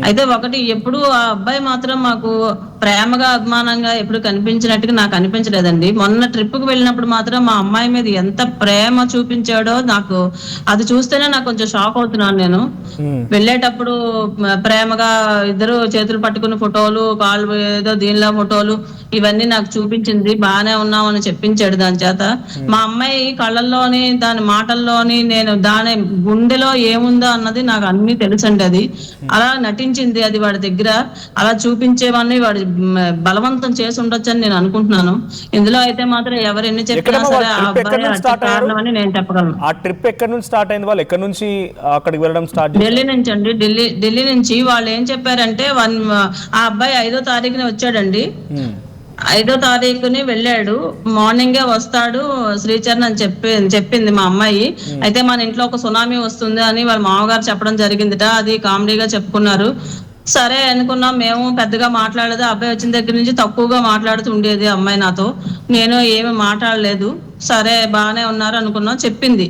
అయితే ఒకటి ఎప్పుడు ఆ అబ్బాయి మాత్రం మాకు ప్రేమగా, అభిమానంగా ఎప్పుడు కనిపించినట్టుగా నాకు అనిపించలేదండి. మొన్న ట్రిప్‌కి వెళ్ళినప్పుడు మాత్రం మా అమ్మాయి మీద ఎంత ప్రేమ చూపించాడో నాకు అది చూస్తేనే నాకు కొంచెం షాక్ అవుతున్నాను నేను. హ్మ్. వెళ్ళేటప్పుడు ప్రేమగా ఇద్దరు చేతులు పట్టుకుని ఫోటోలు, కాళ్ళు ఏదో దీనిలో ఫోటోలు ఇవన్నీ నాకు చూపించింది. బానే ఉన్నామని చెప్పించాడు దాని చేత. హ్మ్. మా అమ్మాయి కళ్ళల్లోని, దాని మాటల్లోని నేను దాని గుండెలో ఏముందో అన్నది నాకు అన్నీ తెలుసండి అది. అలా నటించింది అది వాడి దగ్గర. అలా చూపించేవన్నీ వాడు బలవంతం చేసి ఉండొచ్చని నేను అనుకుంటున్నాను. ఇందులో అయితే మాత్రం ఎవరెన్ని చెప్పినా ఎక్కడమ్మా సరే వాళ్ళ ఆ ట్రిప్ ఎక్కడి అబ్బాయే నుంచి హత్యకు స్టార్ట్ అయ్యారు? కారణమని నేను చెప్పగలను. ఆ ట్రిప్ ఎక్కడి నుంచి స్టార్ట్ అయింది? వాళ్ళు ఎక్కడి నుంచి అక్కడికి వెళ్ళడం స్టార్ట్ ఢిల్లీ చేశారు? నుంచండి. ఢిల్లీ నుంచి వాళ్ళేం చెప్పారంటే ఆ అబ్బాయి 5వ తారీఖున వచ్చాడండి. హ్మ్. 5వ తారీఖుని వెళ్ళాడు. మార్నింగే వస్తాడు శ్రీచరణ్ అని చెప్పింది మా అమ్మాయి. హ్మ్. అయితే మన ఇంట్లో ఒక సునామీ వస్తుంది అని వాళ్ళ మామగారు చెప్పడం జరిగిందిట. అది కామెడీగా చెప్పుకున్నారు. సరే అనుకున్నాం మేము. పెద్దగా మాట్లాడలేదు. ఆ అబ్బాయి వచ్చిన దగ్గర నుంచి తక్కువగా మాట్లాడుతూ ఉండేది ఆ అమ్మాయి నాతో. నేను ఏమి మాట్లాడలేదు. సరే బానే ఉన్నారు అనుకున్నాం చెప్పింది.